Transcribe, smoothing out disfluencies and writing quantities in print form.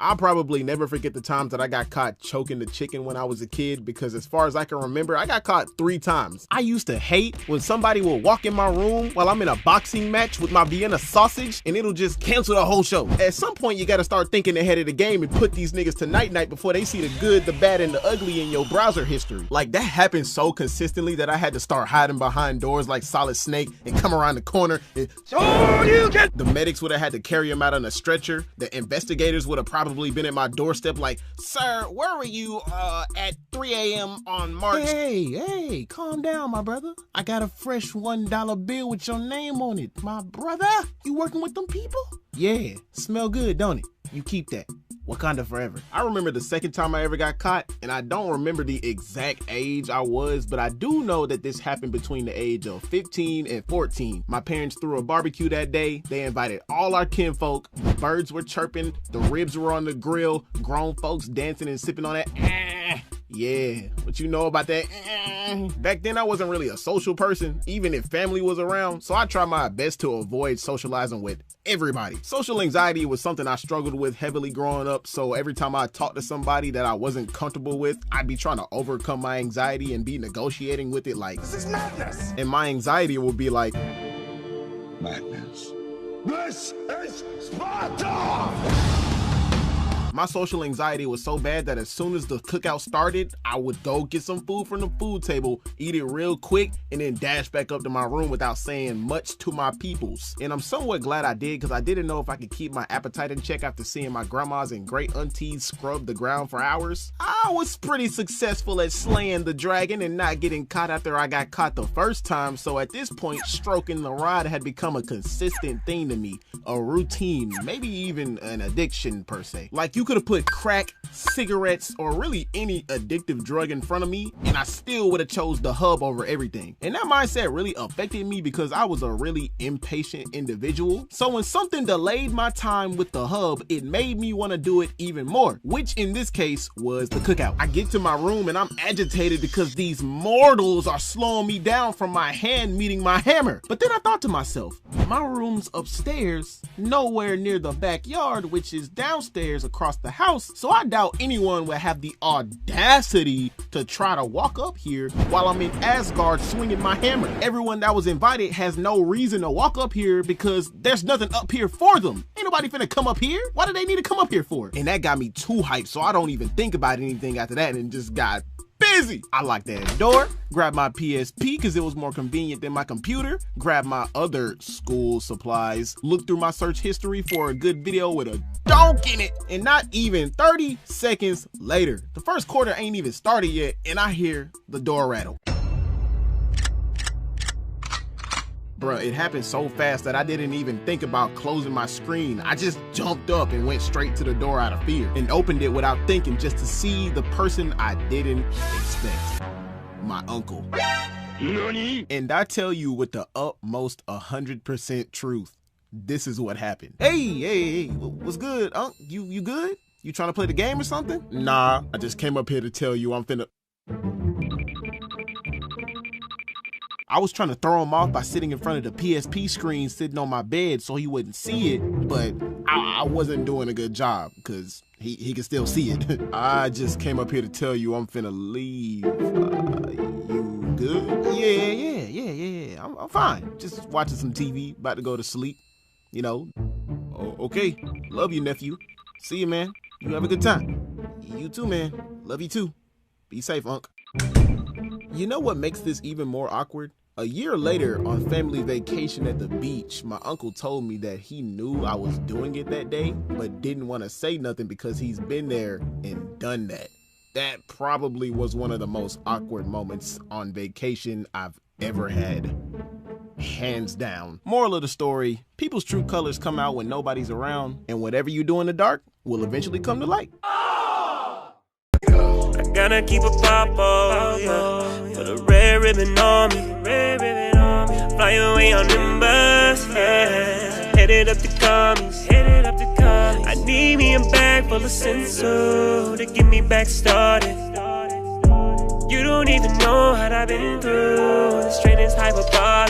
I'll probably never forget the times that I got caught choking the chicken when I was a kid, because as far as I can remember, I got caught 3 times. I used to hate when somebody will walk in my room while I'm in a boxing match with my Vienna sausage and it'll just cancel the whole show. At some point, you gotta start thinking ahead of the game and put these niggas to night-night before they see the good, the bad, and the ugly in your browser history. Like, that happened so consistently that I had to start hiding behind doors like Solid Snake and come around the corner and the medics would have had to carry him out on a stretcher. The investigators would have probably been at my doorstep like, "Sir, where were you at 3 a.m. on March?" Hey, calm down, my brother. I got a fresh $1 bill with your name on it. My brother, you working with them people? Yeah, smell good, don't it? You keep that. Wakanda forever. I remember the second time I ever got caught, and I don't remember the exact age I was, but I do know that this happened between the age of 15 and 14. My parents threw a barbecue that day. They invited all our kinfolk. The birds were chirping, the ribs were on the grill, grown folks dancing and sipping on that. Yeah, what you know about that? Back then, I wasn't really a social person, even if family was around, so I tried my best to avoid socializing with everybody. Social anxiety was something I struggled with heavily growing up, so every time I talked to somebody that I wasn't comfortable with, I'd be trying to overcome my anxiety and be negotiating with it like, "This is madness!" And my anxiety would be like, "Madness. This is Sparta!" My social anxiety was so bad that as soon as the cookout started, I would go get some food from the food table, eat it real quick, and then dash back up to my room without saying much to my peoples. And I'm somewhat glad I did, because I didn't know if I could keep my appetite in check after seeing my grandmas and great aunties scrub the ground for hours. I was pretty successful at slaying the dragon and not getting caught after I got caught the first time, so at this point, stroking the rod had become a consistent thing to me, a routine, maybe even an addiction per se. Like, you could have put crack, cigarettes, or really any addictive drug in front of me, and I still would have chose the hub over everything. And that mindset really affected me because I was a really impatient individual. So when something delayed my time with the hub, it made me want to do it even more, which in this case was the cookout. I get to my room and I'm agitated because these mortals are slowing me down from my hand meeting my hammer. But then I thought to myself, my room's upstairs, nowhere near the backyard, which is downstairs across the house, so I doubt anyone would have the audacity to try to walk up here while I'm in Asgard swinging my hammer. Everyone that was invited has no reason to walk up here because there's nothing up here for them. Ain't nobody finna come up here. Why do they need to come up here for? And that got me too hyped, so I don't even think about anything after that and just got busy. I locked that door, grabbed my PSP because it was more convenient than my computer, grabbed my other school supplies, looked through my search history for a good video with a donk in it, and not even 30 seconds later, the first quarter ain't even started yet, and I hear the door rattle. Bruh, it happened so fast that I didn't even think about closing my screen. I just jumped up and went straight to the door out of fear and opened it without thinking just to see the person I didn't expect. My uncle. Nani? And I tell you with the utmost 100% truth, this is what happened. Hey, what's good, Unc? You good? You trying to play the game or something? Nah, I just came up here to tell you I'm finna... I was trying to throw him off by sitting in front of the PSP screen sitting on my bed so he wouldn't see it, but I wasn't doing a good job because he can still see it. I just came up here to tell you I'm finna leave. You good? Yeah. I'm fine. Just watching some TV, about to go to sleep, you know. Oh, okay. Love you, nephew. See you, man. You have a good time. You too, man. Love you too. Be safe, Unc. You know what makes this even more awkward? A year later, on family vacation at the beach, my uncle told me that he knew I was doing it that day, but didn't want to say nothing because he's been there and done that. That probably was one of the most awkward moments on vacation I've ever had. Hands down. Moral of the story, people's true colors come out when nobody's around, and whatever you do in the dark will eventually come to light. I gotta keep a pop-up, yeah. Put a red ribbon on me, fly away on Nimbus, yeah. Headed up the commies, I need me a bag full of senso to get me back started. You don't even know what I've been through, the strain is hyperbolic.